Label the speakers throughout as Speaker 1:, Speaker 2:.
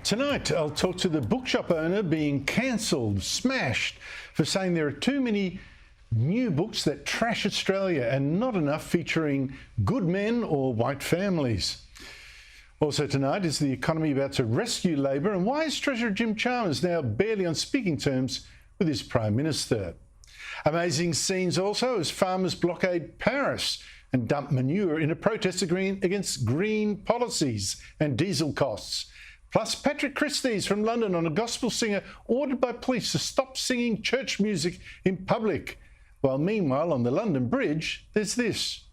Speaker 1: Tonight, I'll talk to the bookshop owner being cancelled, smashed, for saying there are too many new books that trash Australia and not enough featuring good men or white families. Also tonight, is the economy about to rescue Labor, and why is Treasurer Jim Chalmers now barely on speaking terms with his Prime Minister? Amazing scenes also as farmers blockade Paris and dump manure in a protest against green policies and diesel costs. Plus, Patrick Christie's from London on a gospel singer ordered by police to stop singing church music in public. While meanwhile, on the London Bridge, there's this.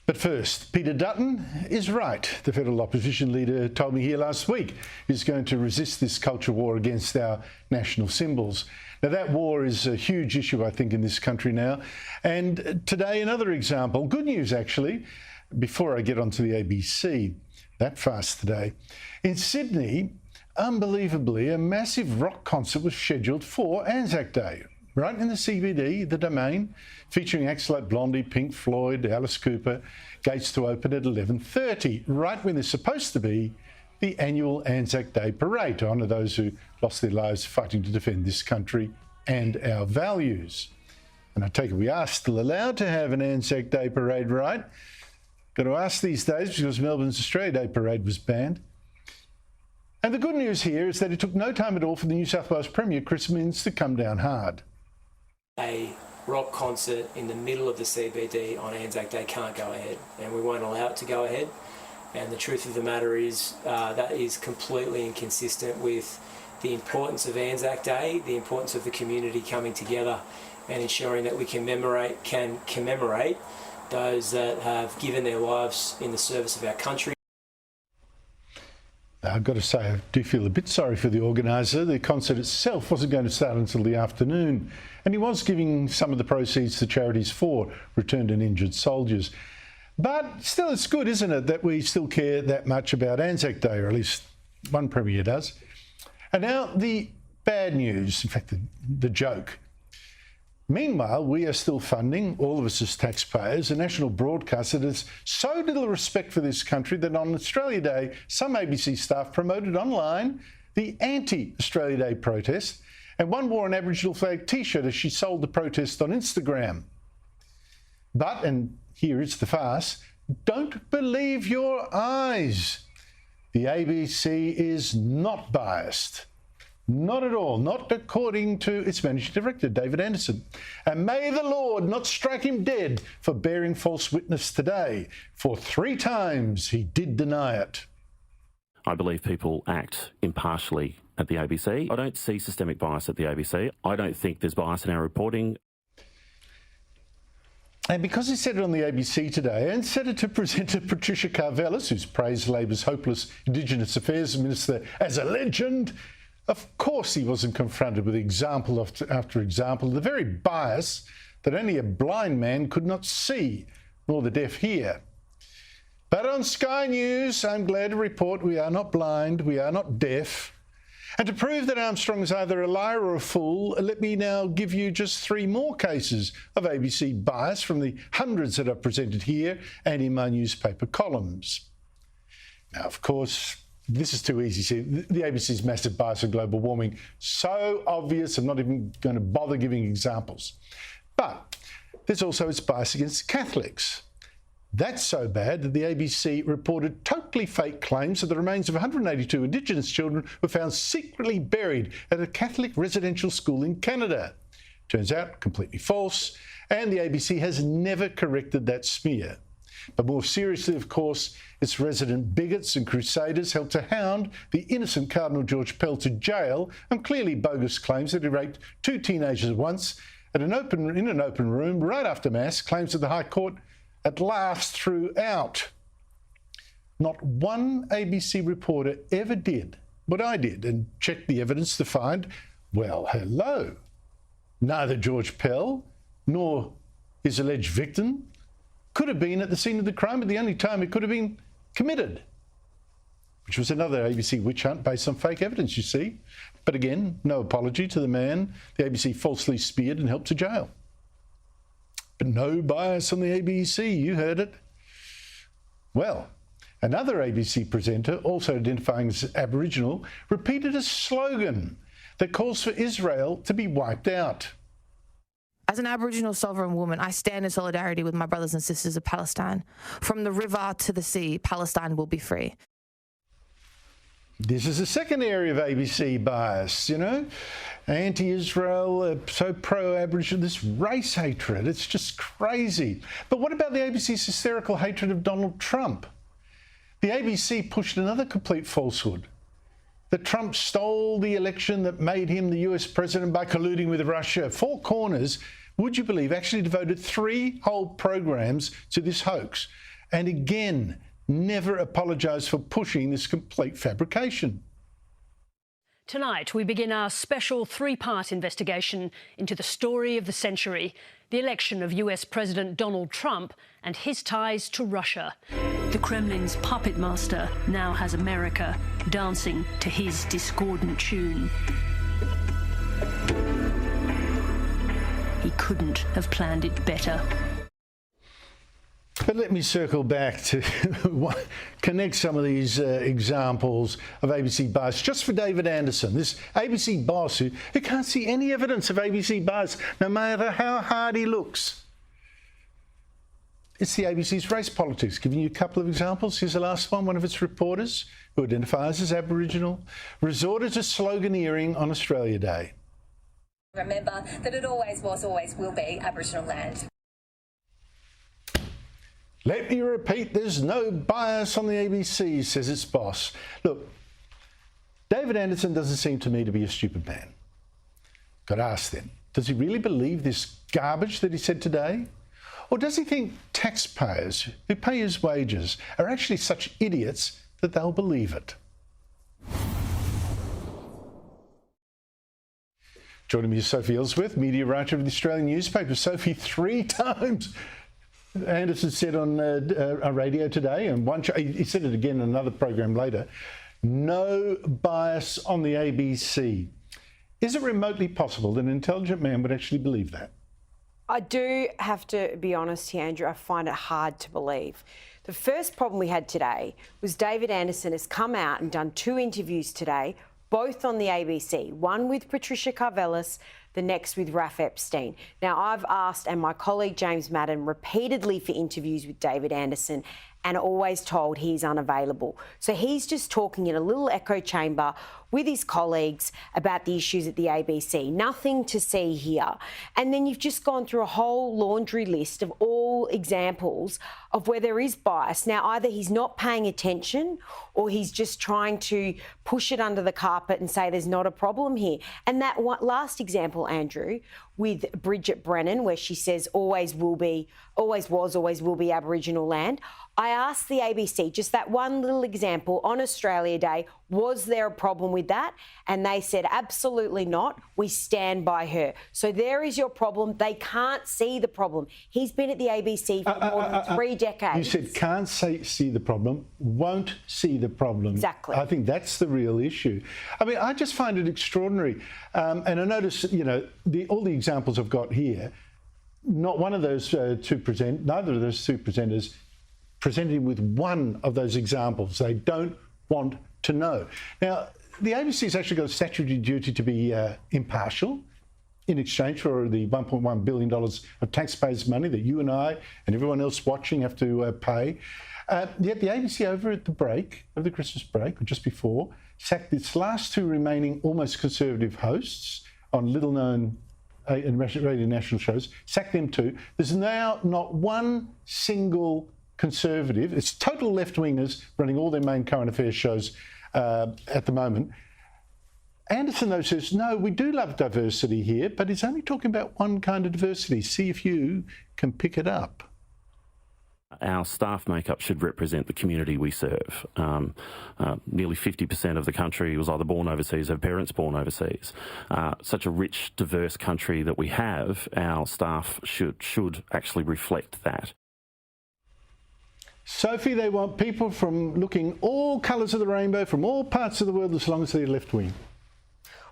Speaker 1: But first, Peter Dutton is right. The federal opposition leader told me here last week he's going to resist this culture war against our national symbols. Now, that war is a huge issue, I think, in this country now. And today, another example. Good news, actually, before I get onto the ABC. That fast today. In Sydney, unbelievably, a massive rock concert was scheduled for Anzac Day, right in the CBD, the Domain, featuring acts like Blondie, Pink Floyd, Alice Cooper, gates to open at 11:30, right when there's supposed to be the annual Anzac Day parade to honour those who lost their lives fighting to defend this country and our values. And I take it we are still allowed to have an Anzac Day parade, right? Got to ask these days because Melbourne's Australia Day parade was banned. And the good news here is that it took no time at all for the New South Wales Premier, Chris Minns, to come down hard.
Speaker 2: A rock concert in the middle of the CBD on Anzac Day can't go ahead, and we won't allow it to go ahead. And the truth of the matter is that is completely inconsistent with the importance of Anzac Day, the importance of the community coming together and ensuring that we can commemorate those that have given their lives in the service of our country.
Speaker 1: I've got to say, I do feel a bit sorry for the organiser. The concert itself wasn't going to start until the afternoon, and he was giving some of the proceeds to charities for returned and injured soldiers. But still, it's good, isn't it, that we still care that much about Anzac Day, or at least one premier does. And now the bad news, in fact, the joke. Meanwhile, we are still funding, all of us as taxpayers, a national broadcaster that has so little respect for this country that on Australia Day, some ABC staff promoted online the anti-Australia Day protest, and one wore an Aboriginal flag T-shirt as she sold the protest on Instagram. But, and here is the farce, don't believe your eyes. The ABC is not biased. Not at all, not according to its managing director, David Anderson. And may the Lord not strike him dead for bearing false witness today, for 3 times he did deny it.
Speaker 3: I believe people act impartially at the ABC. I don't see systemic bias at the ABC. I don't think there's bias in our reporting.
Speaker 1: And because he said it on the ABC today and said it to presenter Patricia Karvelis, who's praised Labor's hopeless Indigenous Affairs Minister as a legend, of course he wasn't confronted with example after example of the very bias that only a blind man could not see, nor the deaf hear. But on Sky News, I'm glad to report we are not blind, we are not deaf. And to prove that Armstrong is either a liar or a fool, let me now give you just 3 more cases of ABC bias from the hundreds that I've presented here and in my newspaper columns. Now, of course, this is too easy. See, the ABC's massive bias on global warming, so obvious, I'm not even going to bother giving examples. But there's also its bias against Catholics. That's so bad that the ABC reported totally fake claims that the remains of 182 Indigenous children were found secretly buried at a Catholic residential school in Canada. Turns out, completely false, and the ABC has never corrected that smear. But more seriously, of course, its resident bigots and crusaders helped to hound the innocent Cardinal George Pell to jail on clearly bogus claims that he raped 2 teenagers at once in an open room right after Mass, claims that the High Court at last threw out. Not one ABC reporter ever did what I did and checked the evidence to find, well, hello, neither George Pell nor his alleged victim could have been at the scene of the crime at the only time it could have been committed, which was another ABC witch hunt based on fake evidence, you see. But again, no apology to the man the ABC falsely speared and helped to jail. But no bias on the ABC, you heard it. Well, another ABC presenter, also identifying as Aboriginal, repeated a slogan that calls for Israel to be wiped out.
Speaker 4: As an Aboriginal sovereign woman, I stand in solidarity with my brothers and sisters of Palestine. From the river to the sea, Palestine will be free.
Speaker 1: This is the second area of ABC bias, you know, anti-Israel, so pro-Aboriginal, this race hatred, it's just crazy. But what about the ABC's hysterical hatred of Donald Trump? The ABC pushed another complete falsehood, that Trump stole the election that made him the US president by colluding with Russia. Four Corners, would you believe, actually devoted 3 whole programs to this hoax. And again, never apologised for pushing this complete fabrication.
Speaker 5: Tonight, we begin our special 3-part investigation into the story of the century, the election of US President Donald Trump and his ties to Russia. The Kremlin's puppet master now has America dancing to his discordant tune. He couldn't have planned it better.
Speaker 1: But let me circle back to connect some of these examples of ABC bias just for David Anderson, this ABC boss who can't see any evidence of ABC bias, no matter how hard he looks. It's the ABC's race politics. Giving you a couple of examples. Here's the last one. One of its reporters, who identifies as Aboriginal, resorted to sloganeering on Australia Day.
Speaker 6: Remember that it always was, always will be Aboriginal land.
Speaker 1: Let me repeat, there's no bias on the ABC, says its boss. Look, David Anderson doesn't seem to me to be a stupid man. Got to ask then, does he really believe this garbage that he said today? Or does he think taxpayers who pay his wages are actually such idiots that they'll believe it? Joining me is Sophie Ellsworth, media writer of the Australian newspaper. Sophie, 3 times Anderson said on radio today, and he said it again in another program later, no bias on the ABC. Is it remotely possible that an intelligent man would actually believe that?
Speaker 7: I do have to be honest here, Andrew, I find it hard to believe. The first problem we had today was David Anderson has come out and done 2 interviews today, both on the ABC, one with Patricia Karvelas, the next with Raf Epstein. Now, I've asked, and my colleague James Madden, repeatedly for interviews with David Anderson and always told he's unavailable. So he's just talking in a little echo chamber with his colleagues about the issues at the ABC. Nothing to see here. And then you've just gone through a whole laundry list of all examples of where there is bias. Now, either he's not paying attention or he's just trying to push it under the carpet and say there's not a problem here. And that last example, Andrew, with Bridget Brennan, where she says always will be, always was, always will be Aboriginal land. I asked the ABC, just that one little example on Australia Day, was there a problem with that? And they said, absolutely not. We stand by her. So there is your problem. They can't see the problem. He's been at the ABC for more than 3 decades.
Speaker 1: You said can't see the problem, won't see the problem.
Speaker 7: Exactly.
Speaker 1: I think that's the real issue. I mean, I just find it extraordinary. And I notice, you know, all the examples I've got here, not one of those neither of those 2 presenters presented him with one of those examples. They don't want to know. Now, the ABC's actually got a statutory duty to be impartial in exchange for the $1.1 billion of taxpayers' money that you and I and everyone else watching have to pay. Yet the ABC over at the break, of the Christmas break, or just before, sacked its last 2 remaining almost conservative hosts on little-known radio national shows, sacked them too. There's now not one single Conservative, it's total left-wingers running all their main current affairs shows at the moment. Anderson, though, says, no, we do love diversity here, but he's only talking about one kind of diversity. See if you can pick it up.
Speaker 3: Our staff makeup should represent the community we serve. Nearly 50% of the country was either born overseas or parents born overseas. Such a rich, diverse country that we have, our staff should actually reflect that.
Speaker 1: Sophie, they want people from looking all colours of the rainbow from all parts of the world as long as they're left-wing.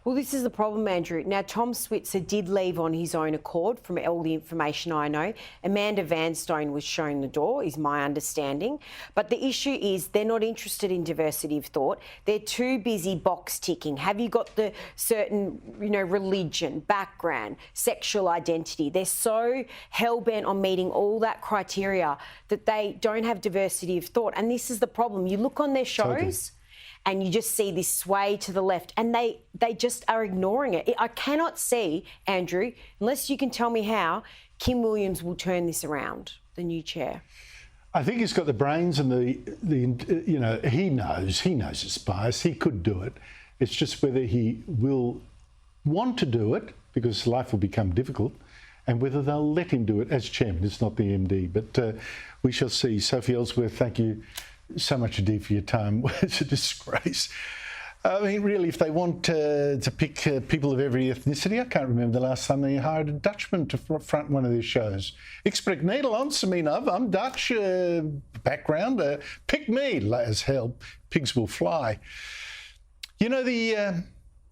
Speaker 7: Well, this is the problem, Andrew. Now, Tom Switzer did leave on his own accord, from all the information I know. Amanda Vanstone was shown the door, is my understanding. But the issue is they're not interested in diversity of thought. They're too busy box ticking. Have you got the certain, religion, background, sexual identity? They're so hell-bent on meeting all that criteria that they don't have diversity of thought. And this is the problem. You look on their shows... and you just see this sway to the left, and they just are ignoring it. I cannot see, Andrew, unless you can tell me how, Kim Williams will turn this around, the new chair.
Speaker 1: I think he's got the brains and he knows his bias. He could do it. It's just whether he will want to do it, because life will become difficult, and whether they'll let him do it as chairman. It's not the MD, but we shall see. Sophie Ellsworth, thank you so much indeed for your time. It's a disgrace. I mean, really, if they want to pick people of every ethnicity, I can't remember the last time they hired a Dutchman to front one of their shows. Ik spreek Nederlands, I'm Dutch background. Pick me, as hell. Pigs will fly. The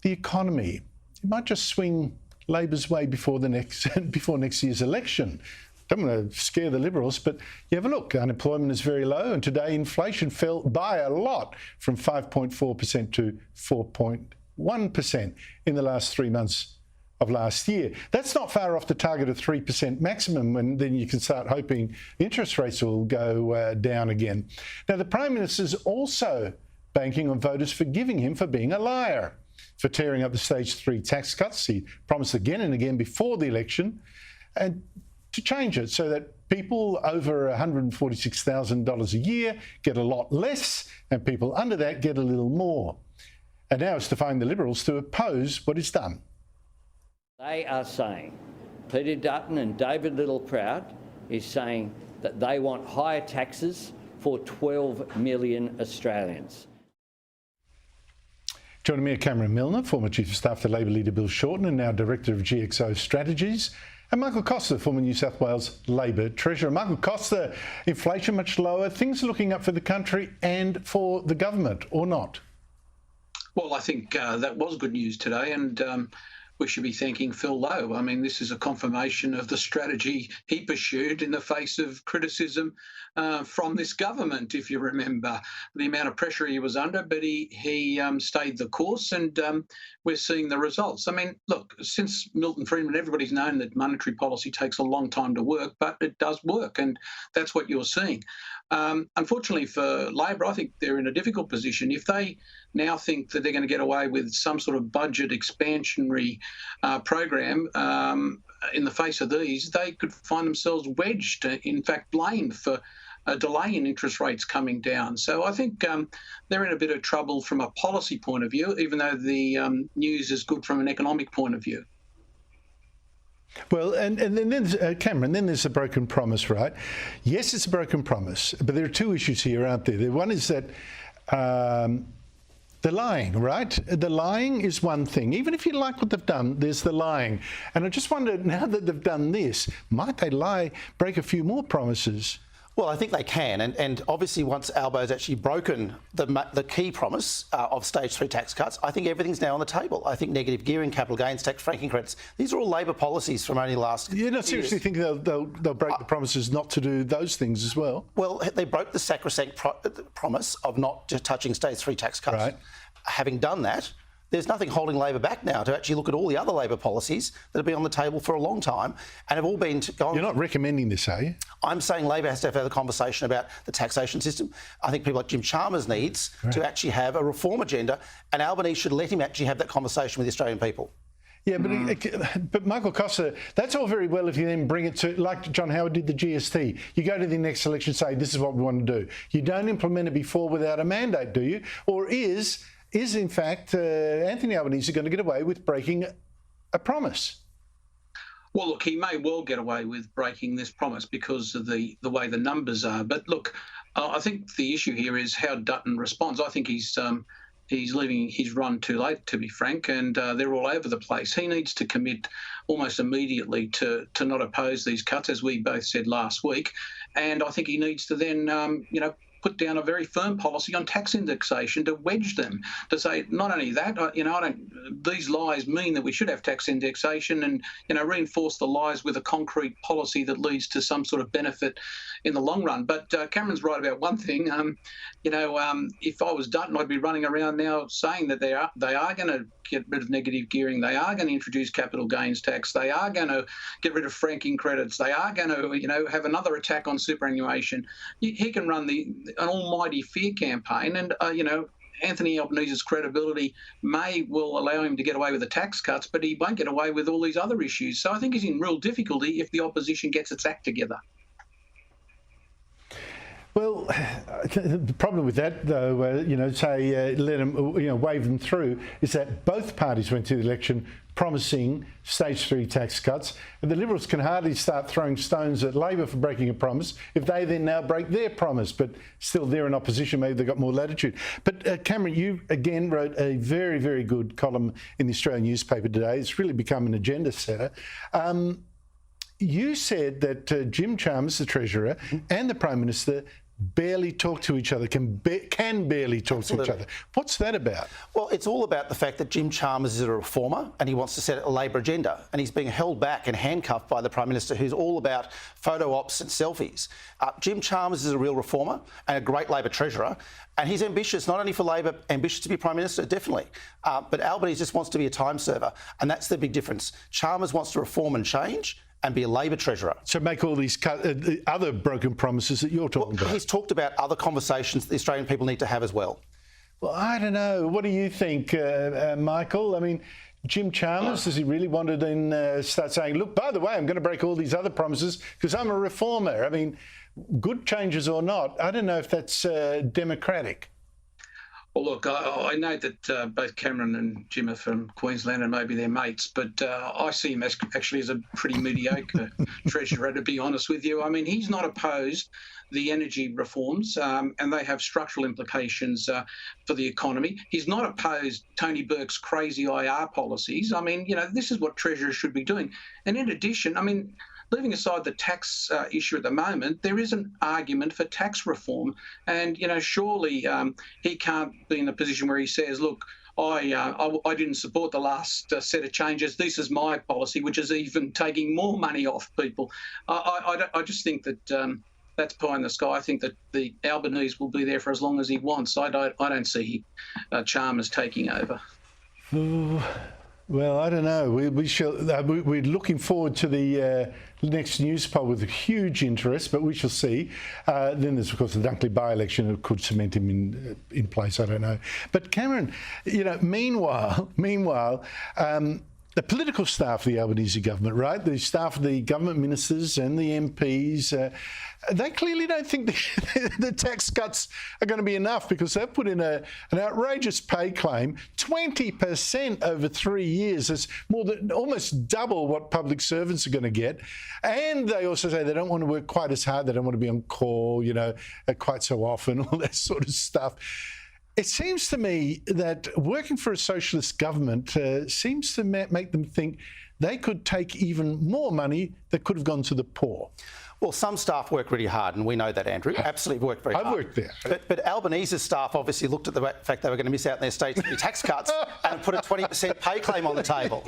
Speaker 1: economy, it might just swing Labor's way before next year's election. Don't want to scare the Liberals, but you have a look. Unemployment is very low, and today inflation fell by a lot, from 5.4% to 4.1% in the last 3 months of last year. That's not far off the target of 3% maximum, and then you can start hoping interest rates will go down again. Now, the Prime Minister's also banking on voters forgiving him for being a liar, for tearing up the stage 3 tax cuts. He promised again and again before the election, and to change it so that people over $146,000 a year get a lot less, and people under that get a little more. And now it's defying the Liberals to oppose what is done.
Speaker 8: They are saying, Peter Dutton and David Littleproud is saying that they want higher taxes for 12 million Australians.
Speaker 1: Joining me are Cameron Milner, former Chief of Staff to Labor leader Bill Shorten and now Director of GXO Strategies, and Michael Costa, former New South Wales Labor Treasurer. Michael Costa, inflation much lower, things are looking up for the country and for the government, or not?
Speaker 9: Well, I think that was good news today, and we should be thanking Phil Lowe. I mean, this is a confirmation of the strategy he pursued in the face of criticism from this government, if you remember the amount of pressure he was under, but he stayed the course, and we're seeing the results. I mean, look, since Milton Friedman, everybody's known that monetary policy takes a long time to work, but it does work, and that's what you're seeing. Unfortunately for Labor, I think they're in a difficult position. If they now think that they're going to get away with some sort of budget expansionary program in the face of these, they could find themselves wedged, in fact blamed for a delay in interest rates coming down. So I think they're in a bit of trouble from a policy point of view, even though the news is good from an economic point of view.
Speaker 1: Well, and then there's, Cameron, then there's a broken promise, right? Yes, it's a broken promise, but there are two issues here, aren't there? One is that the lying, right? The lying is one thing. Even if you like what they've done, there's the lying. And I just wonder, now that they've done this, might they break a few more promises?
Speaker 10: Well, I think they can, and obviously once Albo's actually broken the key promise of stage 3 tax cuts, I think everything's now on the table. I think negative gearing, capital gains tax, franking credits, these are all Labor policies from only last year.
Speaker 1: You don't seriously think they'll break the promises not to do those things as well?
Speaker 10: Well, they broke the sacrosanct promise of not just touching stage 3 tax cuts.
Speaker 1: Right.
Speaker 10: Having done that, there's nothing holding Labor back now to actually look at all the other Labor policies that have been on the table for a long time and have all been gone.
Speaker 1: You're not recommending this, are you?
Speaker 10: I'm saying Labor has to have a conversation about the taxation system. I think people like Jim Chalmers needs to actually have a reform agenda, and Albanese should let him actually have that conversation with the Australian people.
Speaker 1: Yeah, but Michael Costa, that's all very well if you then bring it to, like John Howard did the GST. You go to the next election and say, this is what we want to do. You don't implement it before without a mandate, do you? Or is in fact Anthony Albanese going to get away with breaking a promise?
Speaker 9: Well, look, he may well get away with breaking this promise because of the way the numbers are. But look, I think the issue here is how Dutton responds. I think he's leaving his run too late, to be frank, and they're all over the place. He needs to commit almost immediately to not oppose these cuts, as we both said last week. And I think he needs to then, put down a very firm policy on tax indexation to wedge them, to say not only that, these lies mean that we should have tax indexation, and reinforce the lies with a concrete policy that leads to some sort of benefit in the long run. But Cameron's right about one thing. If I was Dutton, I'd be running around now saying that they are going to get rid of negative gearing. They are going to introduce capital gains tax. They are going to get rid of franking credits. They are going to, have another attack on superannuation. He can run an almighty fear campaign, and Anthony Albanese's credibility may well allow him to get away with the tax cuts, but he won't get away with all these other issues. So I think he's in real difficulty if the opposition gets its act together.
Speaker 1: Well, the problem with that, though, let them, wave them through, is that both parties went to the election promising stage 3 tax cuts, and the Liberals can hardly start throwing stones at Labor for breaking a promise if they then now break their promise. But still, they're in opposition. Maybe they've got more latitude. But Cameron, you again wrote a very, very good column in the Australian newspaper today. It's really become an agenda setter. You said that Jim Chalmers, the Treasurer, and the Prime Minister barely talk to each other, can barely talk to each other. What's that about?
Speaker 10: Well, it's all about the fact that Jim Chalmers is a reformer and he wants to set a Labor agenda, and he's being held back and handcuffed by the Prime Minister, who's all about photo ops and selfies. Jim Chalmers is a real reformer and a great Labor Treasurer, and he's ambitious, not only for Labor, ambitious to be Prime Minister, definitely, but Albanese just wants to be a time server, and that's the big difference. Chalmers wants to reform and change and be a Labor Treasurer.
Speaker 1: So make all these other broken promises that you're talking about.
Speaker 10: He's talked about other conversations that the Australian people need to have as well.
Speaker 1: Well, I don't know. What do you think, Michael? I mean, Jim Chalmers, does he really want to then start saying, look, by the way, I'm going to break all these other promises because I'm a reformer? I mean, good changes or not, I don't know if that's democratic.
Speaker 9: Well, look, I know that both Cameron and Jim are from Queensland and maybe they're mates, but I see him actually as a pretty mediocre treasurer, to be honest with you. I mean, he's not opposed the energy reforms, and they have structural implications for the economy. He's not opposed Tony Burke's crazy IR policies. I mean, this is what treasurers should be doing. And in addition, I mean, leaving aside the tax issue at the moment, there is an argument for tax reform. And, surely he can't be in a position where he says, look, I didn't support the last set of changes. This is my policy, which is even taking more money off people. I just think that that's pie in the sky. I think that the Albanese will be there for as long as he wants. I don't see Chalmers taking over.
Speaker 1: Well, I don't know. We shall. We're looking forward to the next news poll with huge interest, but we shall see. Then there's, of course, the Dunkley by-election that could cement him in place. I don't know. But Cameron, meanwhile, the political staff of the Albanese government, right? The staff of the government ministers and the MPs, they clearly don't think the tax cuts are going to be enough, because they've put in an outrageous pay claim, 20% over 3 years. That's more than almost double what public servants are going to get. And they also say they don't want to work quite as hard. They don't want to be on call, quite so often, all that sort of stuff. It seems to me that working for a socialist government seems to make them think they could take even more money that could have gone to the poor.
Speaker 10: Well, some staff work really hard, and we know that, Andrew. Absolutely work very hard.
Speaker 1: I've worked there.
Speaker 10: But Albanese's staff obviously looked at the fact they were going to miss out on their state tax cuts and put a 20% pay claim on the table.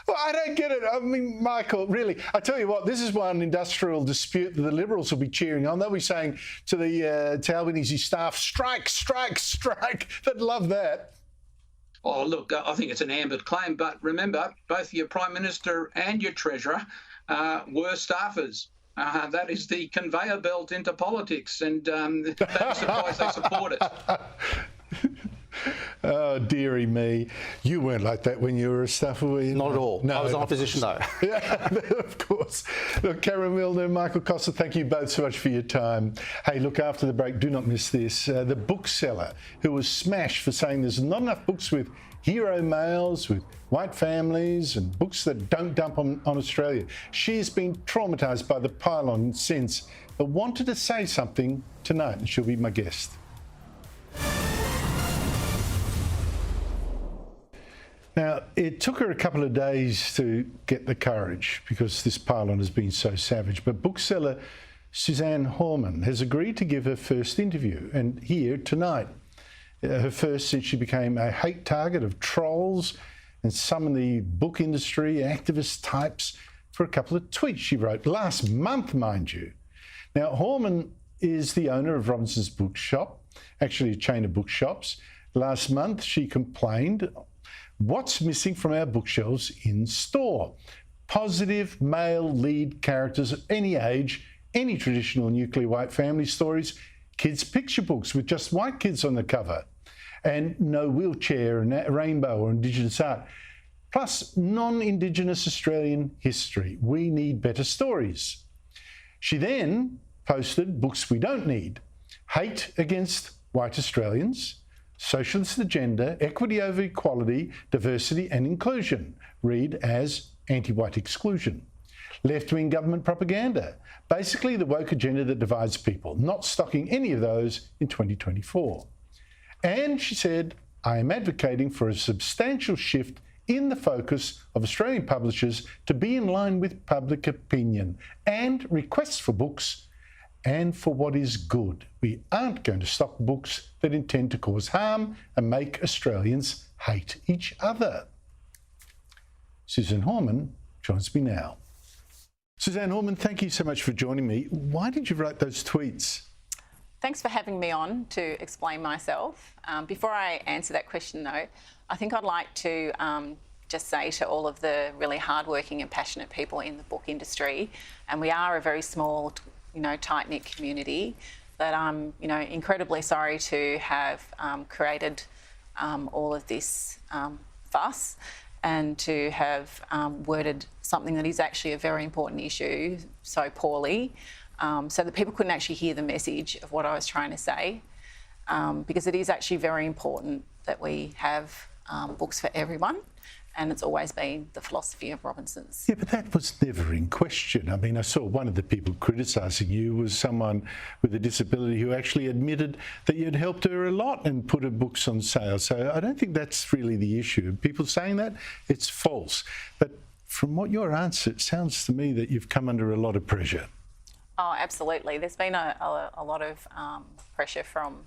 Speaker 1: Well, I don't get it. I mean, Michael, really, I tell you what, this is one industrial dispute that the Liberals will be cheering on. They'll be saying to the Albanese staff, strike, strike, strike. They'd love that.
Speaker 9: Oh, look, I think it's an ambit claim, but remember, both your Prime Minister and your Treasurer were staffers. That is the conveyor belt into politics, and don't be surprised they support it.
Speaker 1: Oh, dearie me. You weren't like that when you were a staffer, were you?
Speaker 10: Not at all.
Speaker 1: No,
Speaker 10: I was in opposition, though.
Speaker 1: Yeah, of course. Look, Karen Milner, Michael Costa, thank you both so much for your time. Hey, look, after the break, do not miss this. The bookseller who was smashed for saying there's not enough books with hero males, with white families, and books that don't dump on Australia. She's been traumatised by the pylon since, but wanted to say something tonight, and she'll be my guest. Now, it took her a couple of days to get the courage, because this pylon has been so savage, but bookseller Suzanne Horman has agreed to give her first interview, and here tonight. Her first since she became a hate target of trolls and some in the book industry, activist types, for a couple of tweets she wrote last month, mind you. Now, Horman is the owner of Robinson's Bookshop, actually a chain of bookshops. Last month, she complained, what's missing from our bookshelves in store? Positive male lead characters of any age, any traditional nuclear white family stories, kids' picture books with just white kids on the cover, and no wheelchair and rainbow or Indigenous art. Plus, non-Indigenous Australian history. We need better stories. She then posted books we don't need. Hate against white Australians, socialist agenda, equity over equality, diversity and inclusion. Read as anti-white exclusion. Left-wing government propaganda. Basically the woke agenda that divides people. Not stocking any of those in 2024. And she said, I am advocating for a substantial shift in the focus of Australian publishers to be in line with public opinion and requests for books and for what is good. We aren't going to stock books that intend to cause harm and make Australians hate each other. Suzanne Horman joins me now. Suzanne Horman, thank you so much for joining me. Why did you write those tweets?
Speaker 11: Thanks for having me on to explain myself. Before I answer that question though, I think I'd like to just say to all of the really hardworking and passionate people in the book industry, and we are a very small, tight-knit community, that I'm, incredibly sorry to have created all of this fuss and to have worded something that is actually a very important issue so poorly, so that people couldn't actually hear the message of what I was trying to say, because it is actually very important that we have books for everyone, and it's always been the philosophy of Robinson's.
Speaker 1: Yeah, but that was never in question. I mean, I saw one of the people criticising you was someone with a disability who actually admitted that you'd helped her a lot and put her books on sale. So I don't think that's really the issue. People saying that, it's false. But from what your answer, it sounds to me that you've come under a lot of pressure.
Speaker 11: Oh, absolutely. There's been a lot of pressure from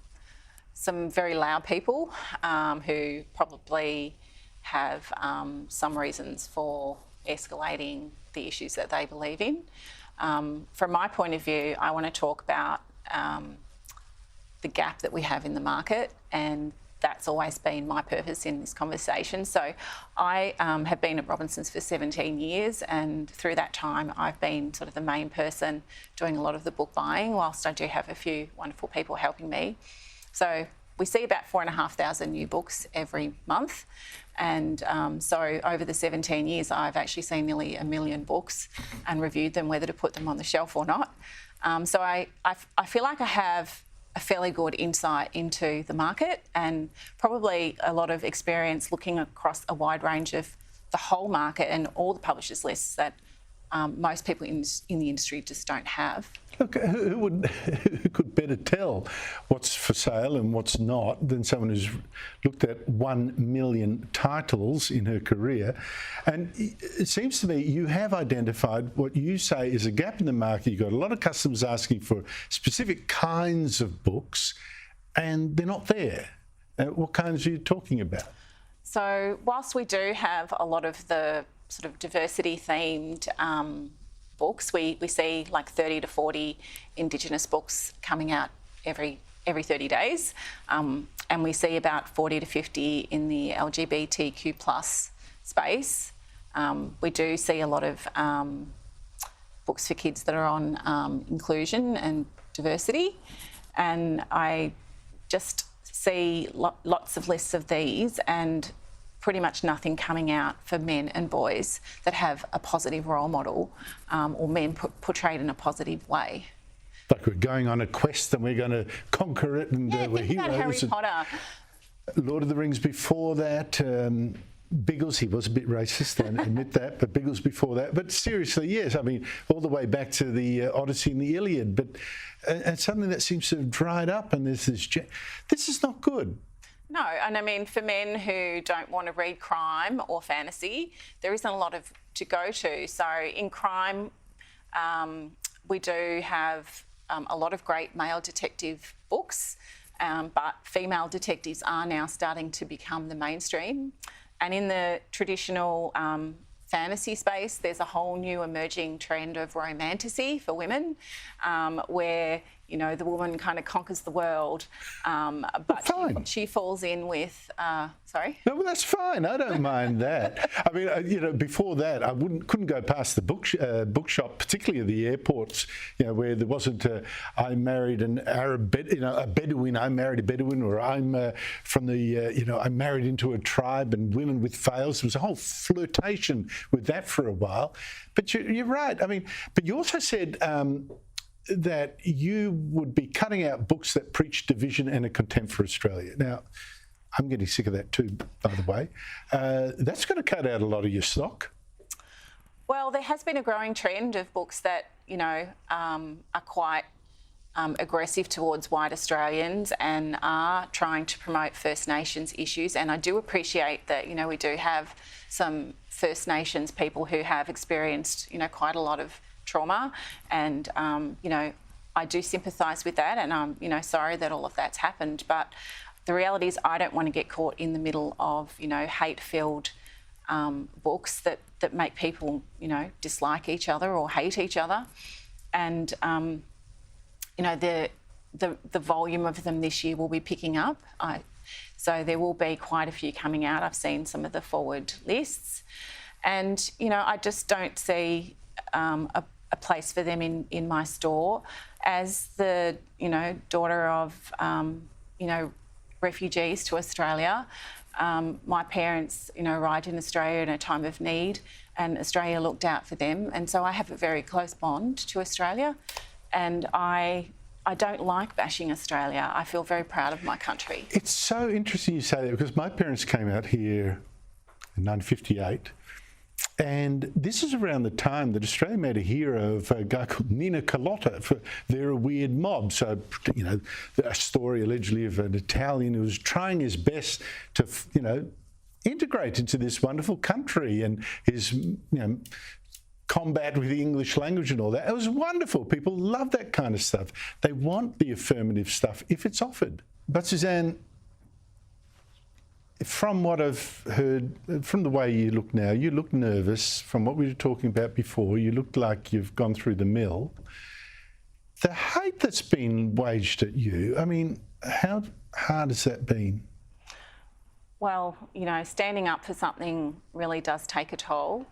Speaker 11: some very loud people who probably have some reasons for escalating the issues that they believe in. From my point of view, I want to talk about the gap that we have in the market, and that's always been my purpose in this conversation. So I have been at Robinson's for 17 years, and through that time I've been sort of the main person doing a lot of the book buying, whilst I do have a few wonderful people helping me. So we see about 4,500 new books every month. And so over the 17 years, I've actually seen nearly 1 million books and reviewed them, whether to put them on the shelf or not. So I feel like I have a fairly good insight into the market and probably a lot of experience looking across a wide range of the whole market and all the publishers lists that most people in the industry just don't have.
Speaker 1: Look, who could better tell what's for sale and what's not than someone who's looked at 1 million titles in her career? And it seems to me you have identified what you say is a gap in the market. You've got a lot of customers asking for specific kinds of books, and they're not there. What kinds are you talking about?
Speaker 11: So whilst we do have a lot of the sort of diversity-themed books, we see like 30 to 40 Indigenous books coming out every 30 days, and we see about 40 to 50 in the LGBTQ plus space. We do see a lot of books for kids that are on inclusion and diversity, and I just see lots of lists of these and pretty much nothing coming out for men and boys that have a positive role model or men portrayed in a positive way.
Speaker 1: Like we're going on a quest and we're going to conquer it, and we're
Speaker 11: think about
Speaker 1: heroes.
Speaker 11: Harry Potter.
Speaker 1: Lord of the Rings before that. Biggles, he was a bit racist, I admit that, but Biggles before that. But seriously, yes, I mean, all the way back to the Odyssey and the Iliad. But and something that seems to have dried up, and there's this. This is not good.
Speaker 11: No, and I mean, for men who don't want to read crime or fantasy, there isn't a lot to go to. So in crime, we do have a lot of great male detective books, but female detectives are now starting to become the mainstream. And in the traditional fantasy space, there's a whole new emerging trend of romantasy for women, where, you know, the woman kind of conquers the world, but she falls in with, sorry?
Speaker 1: No, well, that's fine. I don't mind that. I mean, you know, before that, I couldn't go past the bookshop, particularly at the airports, you know, where there wasn't I married an Arab, a Bedouin, I married a Bedouin, or I'm from the, you know, I married into a tribe and women with veils. There was a whole flirtation with that for a while. But you're right. I mean, but you also said that you would be cutting out books that preach division and a contempt for Australia. Now, I'm getting sick of that too, by the way. That's going to cut out a lot of your stock.
Speaker 11: Well, there has been a growing trend of books that, you know, are quite aggressive towards white Australians and are trying to promote First Nations issues. And I do appreciate that, you know, we do have some First Nations people who have experienced, you know, quite a lot of trauma, and you know, I do sympathise with that, and I'm, you know, sorry that all of that's happened. But the reality is, I don't want to get caught in the middle of, you know, hate-filled books that make people, you know, dislike each other or hate each other. And you know, the volume of them this year will be picking up. So there will be quite a few coming out. I've seen some of the forward lists, and you know, I just don't see a place for them in my store. As the, you know, daughter of, you know, refugees to Australia, my parents, you know, arrived in Australia in a time of need, and Australia looked out for them. And so I have a very close bond to Australia, and I don't like bashing Australia. I feel very proud of my country.
Speaker 1: It's so interesting you say that, because my parents came out here in 1958. And this is around the time that Australia made a hero of a guy called Nina Carlotta for They're a Weird Mob. So, you know, a story allegedly of an Italian who was trying his best to, you know, integrate into this wonderful country, and his, you know, combat with the English language and all that. It was wonderful. People love that kind of stuff. They want the affirmative stuff if it's offered. But Suzanne, from what I've heard, from the way you look now, you look nervous. From what we were talking about before, you look like you've gone through the mill. The hate that's been waged at you, I mean, how hard has that been?
Speaker 11: Well, you know, standing up for something really does take a toll.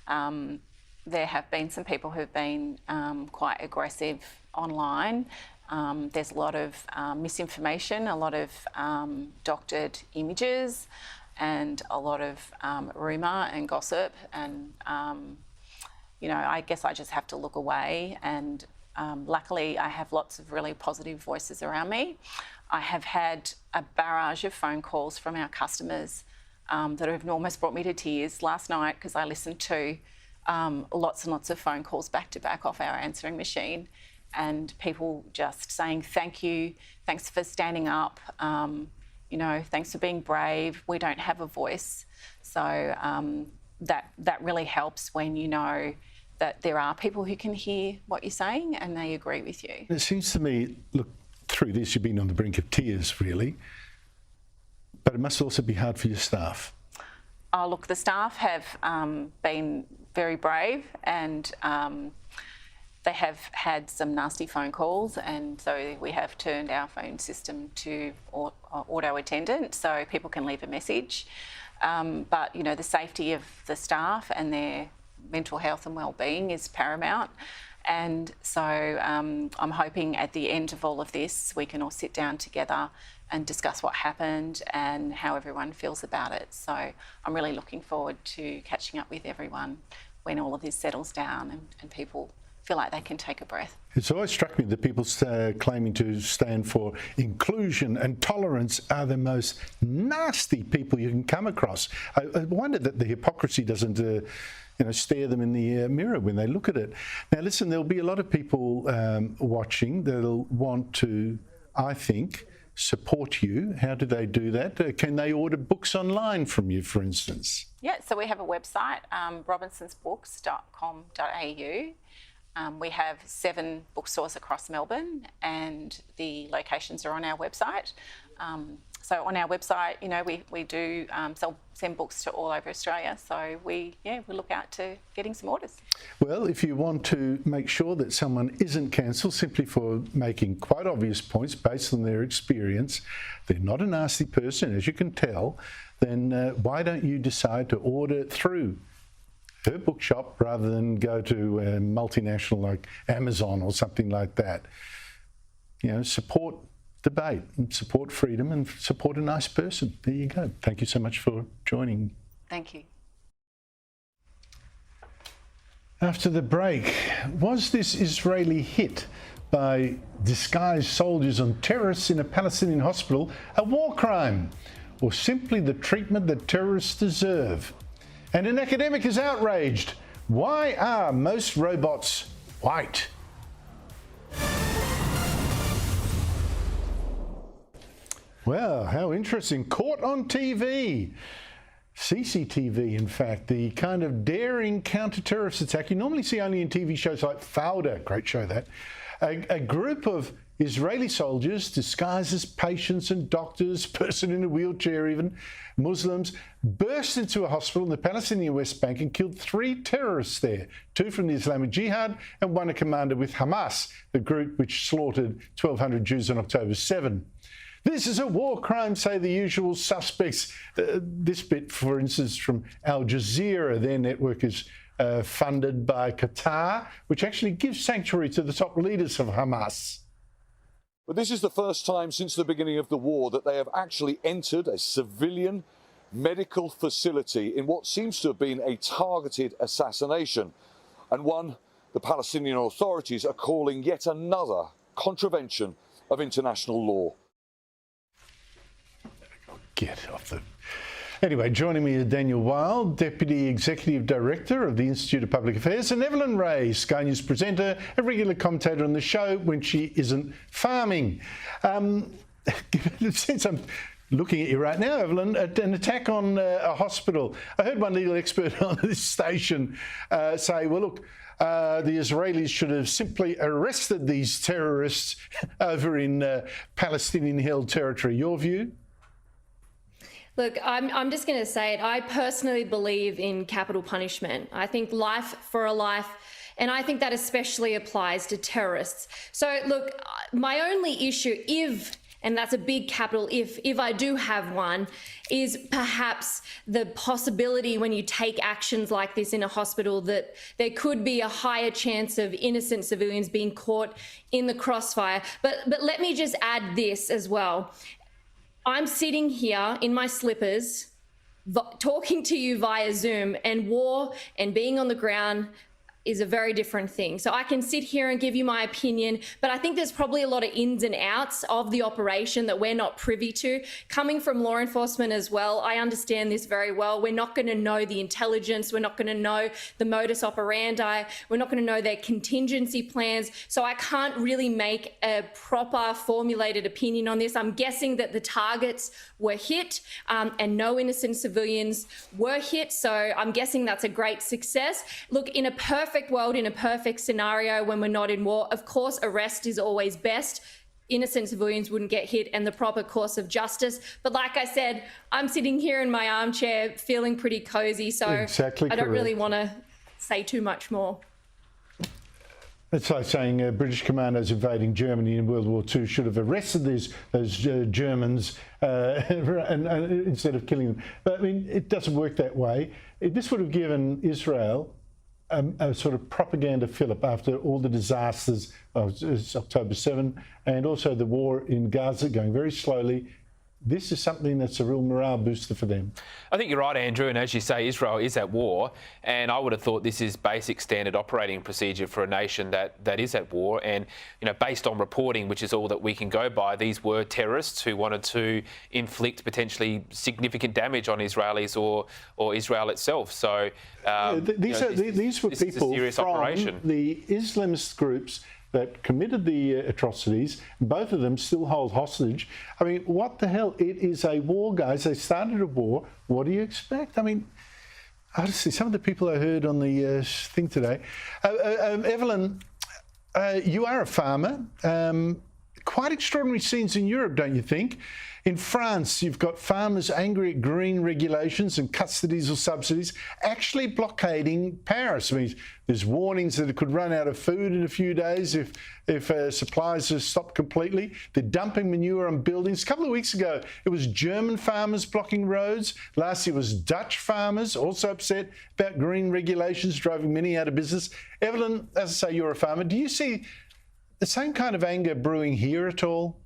Speaker 11: There have been some people who've been quite aggressive online. There's a lot of misinformation, a lot of doctored images, and a lot of rumour and gossip. And, you know, I guess I just have to look away. And luckily, I have lots of really positive voices around me. I have had a barrage of phone calls from our customers that have almost brought me to tears last night, because I listened to lots and lots of phone calls back to back off our answering machine. And people just saying, thank you, thanks for standing up, you know, thanks for being brave, we don't have a voice. So that really helps when you know that there are people who can hear what you're saying and they agree with you.
Speaker 1: It seems to me, look, through this you've been on the brink of tears, really, but it must also be hard for your staff.
Speaker 11: Oh, look, the staff have been very brave, and they have had some nasty phone calls, and so we have turned our phone system to auto attendant so people can leave a message. But, you know, the safety of the staff and their mental health and well-being is paramount. And so I'm hoping at the end of all of this, we can all sit down together and discuss what happened and how everyone feels about it. So I'm really looking forward to catching up with everyone when all of this settles down and people feel like they can take a breath.
Speaker 1: It's always struck me that people claiming to stand for inclusion and tolerance are the most nasty people you can come across. I wonder that the hypocrisy doesn't you know, stare them in the mirror when they look at it. Now listen, there'll be a lot of people watching that'll want to, I think, support you. How do they do that? Can they order books online from you, for instance?
Speaker 11: Yeah, so we have a website, robinsonsbooks.com.au. We have 7 bookstores across Melbourne, and the locations are on our website. So on our website, you know, we do send books to all over Australia. So we look out to getting some orders.
Speaker 1: Well, if you want to make sure that someone isn't cancelled simply for making quite obvious points based on their experience, they're not a nasty person, as you can tell, then why don't you decide to order through her bookshop rather than go to a multinational like Amazon or something like that? You know, support debate and support freedom and support a nice person. There you go. Thank you so much for joining.
Speaker 11: Thank you.
Speaker 1: After the break, was this Israeli hit by disguised soldiers on terrorists in a Palestinian hospital a war crime, or simply the treatment that terrorists deserve? And an academic is outraged. Why are most robots white? Well, how interesting. Caught on TV. CCTV, in fact, the kind of daring counter-terrorist attack you normally see only in TV shows like Fauda, great show that. A group of Israeli soldiers disguised as patients and doctors, person in a wheelchair even, Muslims, burst into a hospital in the Palestinian West Bank and killed 3 terrorists there, 2 from the Islamic Jihad and 1 a commander with Hamas, the group which slaughtered 1,200 Jews on October 7. This is a war crime, say the usual suspects. This bit, for instance, from Al Jazeera. Their network is funded by Qatar, which actually gives sanctuary to the top leaders of Hamas.
Speaker 12: But this is the first time since the beginning of the war that they have actually entered a civilian medical facility in what seems to have been a targeted assassination, and one the Palestinian authorities are calling yet another contravention of international law.
Speaker 1: Get off the... Anyway, joining me is Daniel Wild, Deputy Executive Director of the Institute of Public Affairs, and Evelyn Ray, Sky News presenter, a regular commentator on the show when she isn't farming. Since I'm looking at you right now, Evelyn, an attack on a hospital. I heard one legal expert on this station say, well, look, the Israelis should have simply arrested these terrorists over in Palestinian-held territory. Your view?
Speaker 13: Look, I'm just going to say it. I personally believe in capital punishment. I think life for a life, and I think that especially applies to terrorists. So, look, my only issue, and that's a big capital if I do have one, is perhaps the possibility when you take actions like this in a hospital that there could be a higher chance of innocent civilians being caught in the crossfire. But let me just add this as well. I'm sitting here in my slippers, talking to you via Zoom, and war and being on the ground is a very different thing. So I can sit here and give you my opinion, but I think there's probably a lot of ins and outs of the operation that we're not privy to. Coming from law enforcement as well, I understand this very well. We're not going to know the intelligence. We're not going to know the modus operandi. We're not going to know their contingency plans. So I can't really make a proper formulated opinion on this. I'm guessing that the targets were hit and no innocent civilians were hit. So I'm guessing that's a great success. Look, in a perfect world, in a perfect scenario when we're not in war, of course, arrest is always best. Innocent civilians wouldn't get hit and the proper course of justice. But like I said, I'm sitting here in my armchair feeling pretty cozy. So
Speaker 1: exactly
Speaker 13: I don't
Speaker 1: correct.
Speaker 13: really want to say too much more.
Speaker 1: It's like saying British commandos invading Germany in World War II should have arrested those Germans instead of killing them. But I mean, it doesn't work that way. This would have given Israel a sort of propaganda fillip after all the disasters of October 7 and also the war in Gaza going very slowly. This is something that's a real morale booster for them.
Speaker 14: I think you're right, Andrew, and as you say, Israel is at war, and I would have thought this is basic standard operating procedure for a nation that is at war. And, you know, based on reporting, which is all that we can go by, these were terrorists who wanted to inflict potentially significant damage on Israelis or Israel itself. So
Speaker 1: these were people from
Speaker 14: operation.
Speaker 1: The Islamist groups that committed the atrocities. Both of them still hold hostage. I mean, what the hell? It is a war, guys. They started a war. What do you expect? I mean, I just see some of the people I heard on the thing today. Evelyn, you are a farmer. Quite extraordinary scenes in Europe, don't you think? In France, you've got farmers angry at green regulations and cuts to diesel subsidies, actually blockading Paris. I mean, there's warnings that it could run out of food in a few days if supplies are stopped completely. They're dumping manure on buildings. A couple of weeks ago, it was German farmers blocking roads. Last year it was Dutch farmers, also upset about green regulations, driving many out of business. Evelyn, as I say, you're a farmer. Do you see the same kind of anger brewing here at all?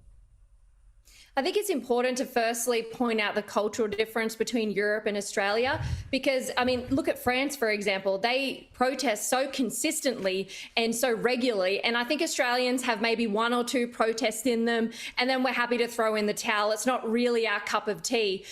Speaker 13: I think it's important to firstly point out the cultural difference between Europe and Australia because, I mean, look at France, for example. They protest so consistently and so regularly. And I think Australians have maybe one or two protests in them, and then we're happy to throw in the towel. It's not really our cup of tea.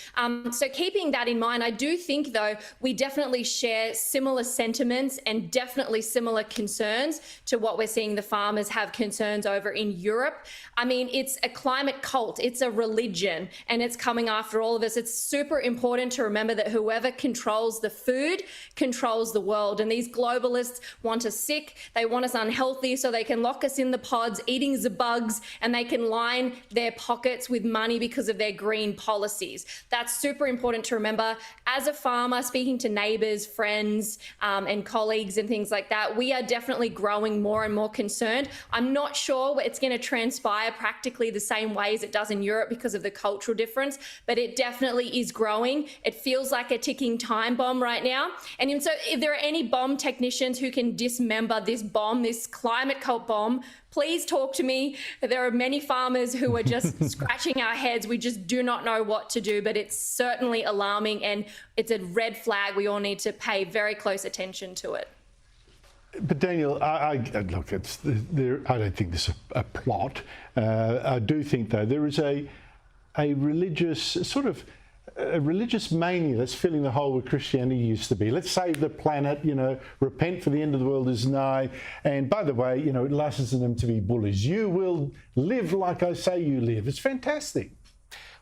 Speaker 13: So keeping that in mind, I do think, though, we definitely share similar sentiments and definitely similar concerns to what we're seeing the farmers have concerns over in Europe. I mean, it's a climate cult. It's a religion, and it's coming after all of us. It's super important to remember that whoever controls the food controls the world, and these globalists want us sick, they want us unhealthy so they can lock us in the pods eating the bugs, and they can line their pockets with money because of their green policies. That's super important to remember. As a farmer, speaking to neighbours, friends and colleagues and things like that, we are definitely growing more and more concerned. I'm not sure it's going to transpire practically the same way as it does in Europe because of the cultural difference, but it definitely is growing. It feels like a ticking time bomb right now. And so if there are any bomb technicians who can dismember this bomb, this climate cult bomb, please talk to me. There are many farmers who are just scratching our heads. We just do not know what to do, but it's certainly alarming and it's a red flag. We all need to pay very close attention to it.
Speaker 1: But Daniel, I look, I don't think there's a plot. I do think, though, there is a religious sort of a religious mania that's filling the hole where Christianity used to be. Let's save the planet, repent for the end of the world is nigh. And by the way, it licenses them to be bullies. You will live like I say you live. It's fantastic.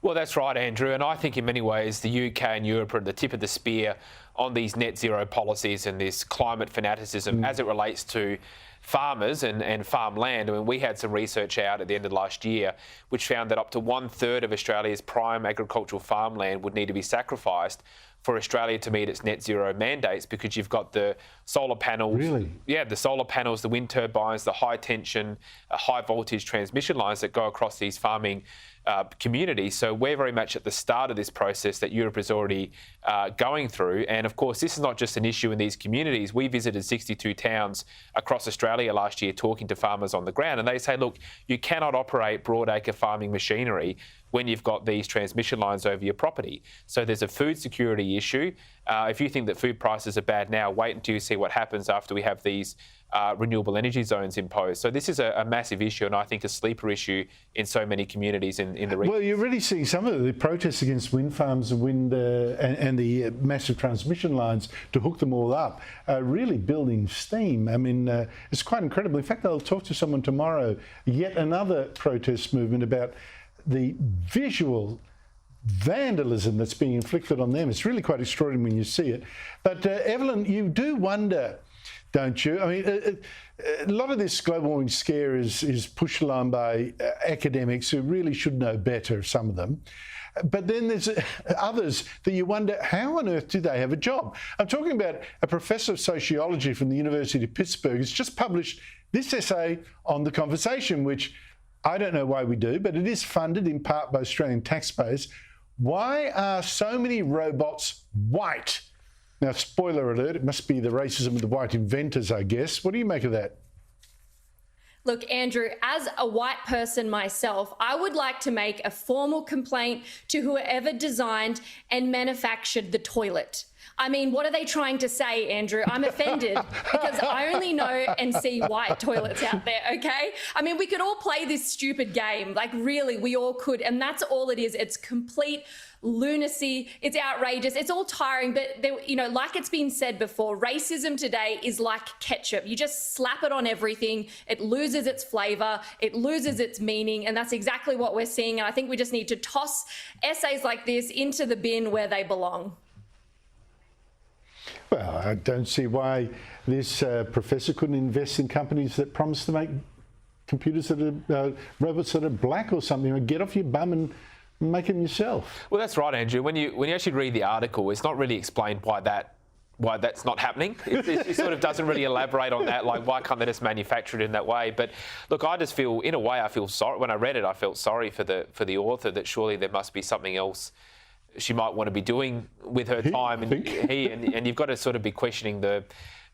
Speaker 14: Well, that's right, Andrew. And I think in many ways the UK and Europe are at the tip of the spear on these net zero policies and this climate fanaticism as it relates to farmers and farmland. I mean, we had some research out at the end of last year which found that up to 1/3 of Australia's prime agricultural farmland would need to be sacrificed for Australia to meet its net zero mandates, because you've got the solar panels.
Speaker 1: Really?
Speaker 14: Yeah, the solar panels, the wind turbines, the high tension, high voltage transmission lines that go across these farming communities. So we're very much at the start of this process that Europe is already going through. And of course, this is not just an issue in these communities. We visited 62 towns across Australia last year talking to farmers on the ground, and they say, look, you cannot operate broadacre farming machinery when you've got these transmission lines over your property. So there's a food security issue. If you think that food prices are bad now, wait until you see what happens after we have these renewable energy zones imposed. So this is a massive issue, and I think a sleeper issue in so many communities in the region.
Speaker 1: Well, you're really seeing some of the protests against wind farms and and the massive transmission lines to hook them all up, really building steam. I mean, it's quite incredible. In fact, I'll talk to someone tomorrow, yet another protest movement about the visual vandalism that's being inflicted on them. It's really quite extraordinary when you see it. But Evelyn, you do wonder, don't you? I mean, a lot of this global warming scare is pushed along by academics who really should know better, some of them. But then there's others that you wonder, how on earth do they have a job? I'm talking about a professor of sociology from the University of Pittsburgh who's just published this essay on the conversation, which I don't know why we do, but it is funded in part by Australian taxpayers. Why are so many robots white? Now, spoiler alert, it must be the racism of the white inventors, I guess. What do you make of that?
Speaker 13: Look, Andrew, as a white person myself, I would like to make a formal complaint to whoever designed and manufactured the toilet. I mean, what are they trying to say, Andrew? I'm offended because I only know and see white toilets out there, okay? I mean, we could all play this stupid game. Like, really, we all could. And that's all it is. It's complete lunacy. It's outrageous. It's all tiring. But, like it's been said before, racism today is like ketchup. You just slap it on everything. It loses its flavour. It loses its meaning. And that's exactly what we're seeing. And I think we just need to toss essays like this into the bin where they belong.
Speaker 1: Well, I don't see why this professor couldn't invest in companies that promise to make computers that are robots that are black or something. Get off your bum and make them yourself.
Speaker 14: Well, that's right, Andrew. When you actually read the article, it's not really explained why that's not happening. It sort of doesn't really elaborate on that, like why can't they just manufacture it in that way? But look, I just feel, in a way, I feel sorry. When I read it, I felt sorry for the author, that surely there must be something else she might want to be doing with her time. And you've got to sort of be questioning the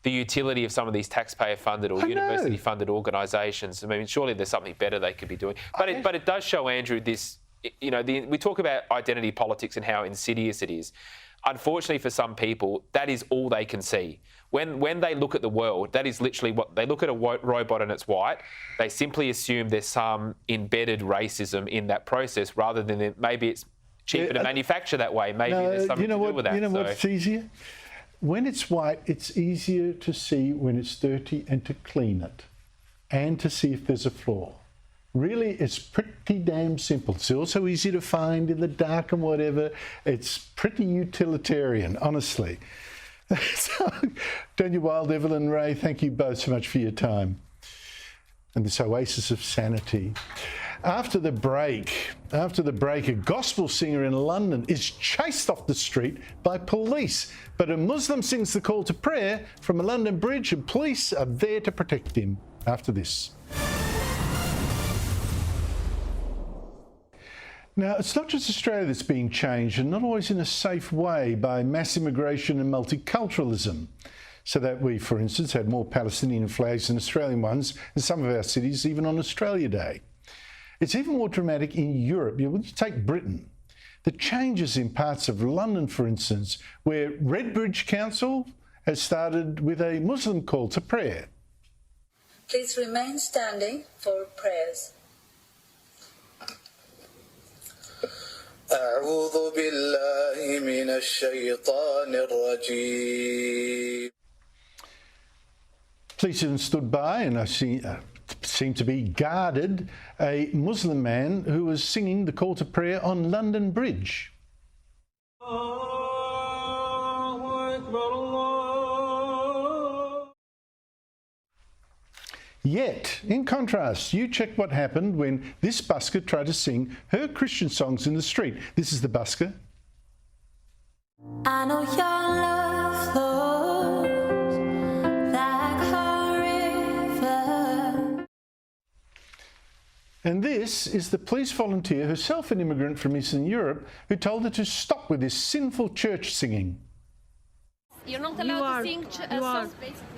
Speaker 14: utility of some of these taxpayer-funded or university-funded organisations. I mean, surely there's something better they could be doing. But it does show, Andrew, this, we talk about identity politics and how insidious it is. Unfortunately for some people, that is all they can see. When they look at the world, that is literally what they look at. A robot and it's white. They simply assume there's some embedded racism in that process, rather than maybe it's cheaper to manufacture that way. Maybe there's something to do with that.
Speaker 1: You know what's easier? When it's white, it's easier to see when it's dirty and to clean it, and to see if there's a flaw. Really, it's pretty damn simple. It's also easy to find in the dark and whatever. It's pretty utilitarian, honestly. So, Daniel Wild, Evelyn Ray, thank you both so much for your time and this oasis of sanity. After the break, a gospel singer in London is chased off the street by police, but a Muslim sings the call to prayer from a London bridge, and police are there to protect him. After this. Now, it's not just Australia that's being changed, and not always in a safe way, by mass immigration and multiculturalism, so that we, for instance, had more Palestinian flags than Australian ones in some of our cities, even on Australia Day. It's even more dramatic in Europe. When you take Britain, the changes in parts of London, for instance, where Redbridge Council has started with a Muslim call to prayer.
Speaker 15: Please remain standing for prayers. أعوذ بالله من الشيطان الرجيم.
Speaker 1: Police even stood by, and I seemed to be guarded a Muslim man who was singing the call to prayer on London Bridge. Yet, in contrast, you check what happened when this busker tried to sing her Christian songs in the street. This is the busker.
Speaker 15: I know your love flows like a river.
Speaker 1: And this is the police volunteer, herself an immigrant from Eastern Europe, who told her to stop with this sinful church singing.
Speaker 16: You're not allowed to sing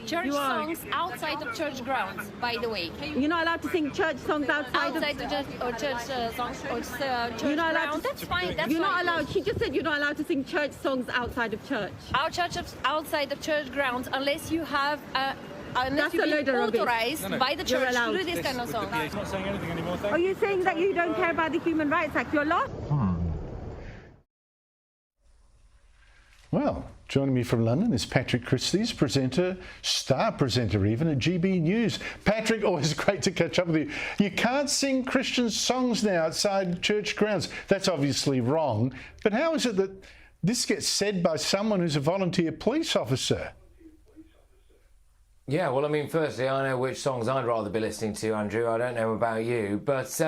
Speaker 16: church songs outside of church grounds, by the way.
Speaker 17: You're not allowed to sing church songs outside of
Speaker 16: church songs or church
Speaker 17: you're not allowed
Speaker 16: grounds. That's fine. That's
Speaker 17: you're not
Speaker 16: fine.
Speaker 17: allowed. She just said you're not allowed to sing church songs outside of church.
Speaker 16: Outside of church grounds, unless you have
Speaker 17: That's a load of rubbish.
Speaker 16: authorized by the church to do this kind of song.
Speaker 17: He's not saying anything anymore. Are you saying that you don't care about the Human Rights Act? You're lost?
Speaker 1: Well, joining me from London is Patrick Christie's presenter, star presenter even, at GB News. Patrick, always great to catch up with you. You can't sing Christian songs now outside church grounds. That's obviously wrong. But how is it that this gets said by someone who's a volunteer police officer?
Speaker 18: Yeah, well, I mean, firstly, I know which songs I'd rather be listening to, Andrew. I don't know about you. But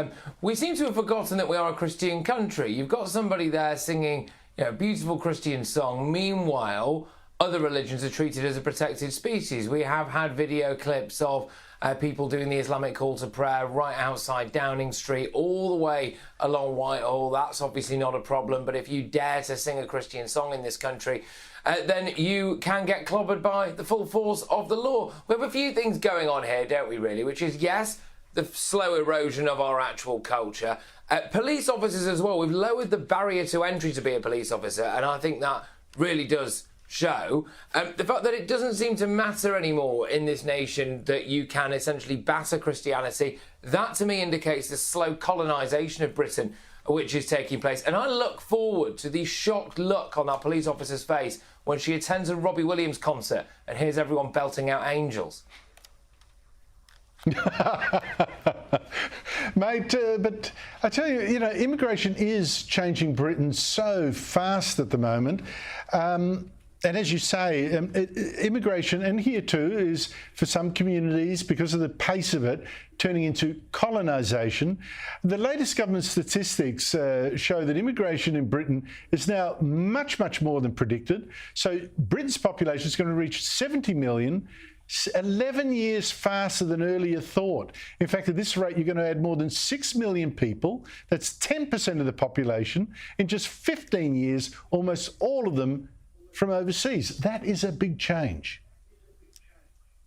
Speaker 18: we seem to have forgotten that we are a Christian country. You've got somebody there singing a beautiful Christian song. Meanwhile, other religions are treated as a protected species. We have had video clips of people doing the Islamic call to prayer right outside Downing Street, all the way along Whitehall. That's obviously not a problem. But if you dare to sing a Christian song in this country, then you can get clobbered by the full force of the law. We have a few things going on here, don't we, really? Which is, yes, the slow erosion of our actual culture. Police officers as well. We've lowered the barrier to entry to be a police officer, and I think that really does show. The fact that it doesn't seem to matter anymore in this nation that you can essentially batter Christianity, that to me indicates the slow colonisation of Britain which is taking place. And I look forward to the shocked look on that police officer's face when she attends a Robbie Williams concert and hears everyone belting out Angels.
Speaker 1: Mate, but I tell you, immigration is changing Britain so fast at the moment. And as you say, immigration, and here too, is for some communities, because of the pace of it, turning into colonisation. The latest government statistics show that immigration in Britain is now much, much more than predicted. So Britain's population is going to reach 70 million, 11 years faster than earlier thought. In fact, at this rate, you're going to add more than 6 million people. That's 10% of the population. In just 15 years, almost all of them from overseas. That is a big change.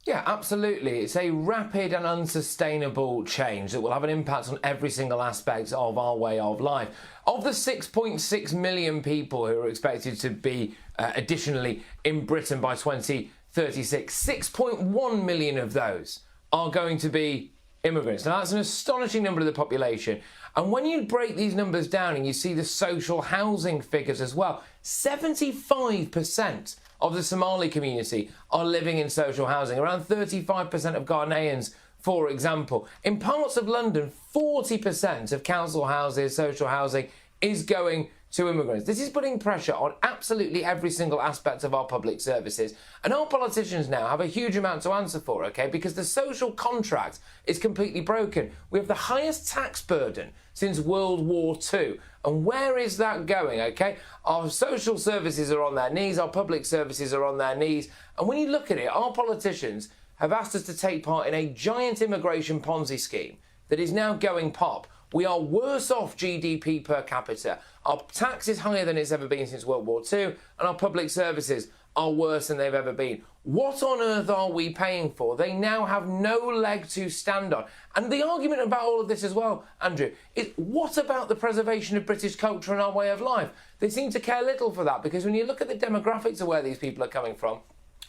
Speaker 18: Yeah, absolutely. It's a rapid and unsustainable change that will have an impact on every single aspect of our way of life. Of the 6.6 million people who are expected to be additionally in Britain by 2036, 6.1 million of those are going to be immigrants. Now, that's an astonishing number of the population. And when you break these numbers down and you see the social housing figures as well, 75% of the Somali community are living in social housing. Around 35% of Ghanaians, for example. In parts of London, 40% of council houses, social housing, is going to immigrants. This is putting pressure on absolutely every single aspect of our public services. And our politicians now have a huge amount to answer for, OK? Because the social contract is completely broken. We have the highest tax burden since World War II. And where is that going, OK? Our social services are on their knees, our public services are on their knees. And when you look at it, our politicians have asked us to take part in a giant immigration Ponzi scheme that is now going pop. We are worse off GDP per capita. Our tax is higher than it's ever been since World War II, and our public services are worse than they've ever been. What on earth are we paying for? They now have no leg to stand on. And the argument about all of this as well, Andrew, is what about the preservation of British culture and our way of life? They seem to care little for that, because when you look at the demographics of where these people are coming from,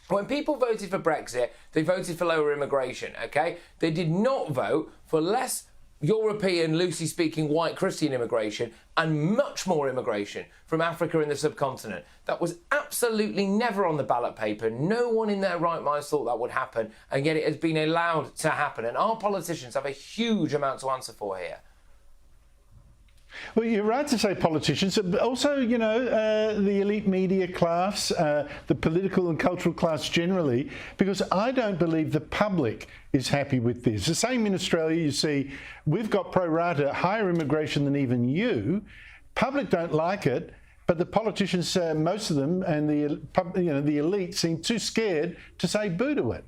Speaker 18: when people voted for Brexit, they voted for lower immigration, OK? They did not vote for less European, loosely speaking, white Christian immigration and much more immigration from Africa and the subcontinent. That was absolutely never on the ballot paper. No one in their right mind thought that would happen, and yet it has been allowed to happen. And our politicians have a huge amount to answer for here.
Speaker 1: Well, you're right to say politicians, but also, you know, the elite media class, the political and cultural class generally, because I don't believe the public is happy with this. The same in Australia, you see, we've got pro rata higher immigration than even you. Public don't like it, but the politicians, most of them, and the elite seem too scared to say boo to it.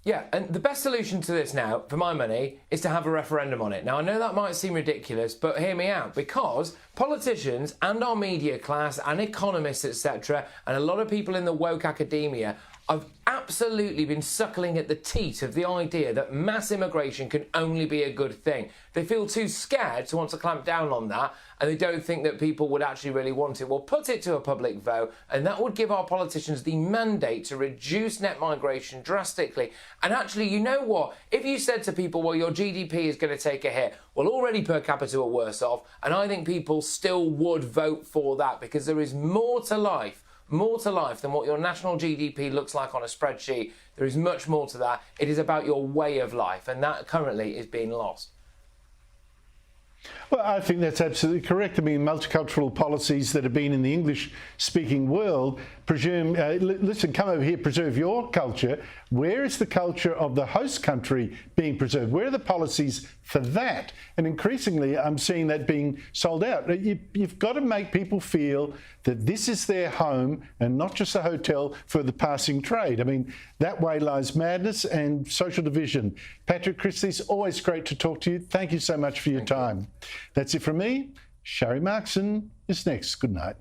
Speaker 18: Yeah, and the best solution to this now, for my money, is to have a referendum on it. Now, I know that might seem ridiculous, but hear me out, because politicians and our media class and economists, etc., and a lot of people in the woke academia have absolutely been suckling at the teat of the idea that mass immigration can only be a good thing. They feel too scared to want to clamp down on that, and they don't think that people would actually really want it. Well, put it to a public vote, and that would give our politicians the mandate to reduce net migration drastically. And actually, you know what? If you said to people, well, your GDP is going to take a hit, well, already per capita are worse off, and I think people still would vote for that, because there is more to life than what your national GDP looks like on a spreadsheet. There is much more to that. It is about your way of life, and that currently is being lost.
Speaker 1: Well, I think that's absolutely correct. I mean, multicultural policies that have been in the English-speaking world presume, listen, come over here, preserve your culture. Where is the culture of the host country being preserved? Where are the policies for that? And increasingly, I'm seeing that being sold out. You've got to make people feel that this is their home and not just a hotel for the passing trade. I mean, that way lies madness and social division. Patrick Christie's, always great to talk to you. Thank you so much for your time. That's it from me. Sharry Markson is next. Good night.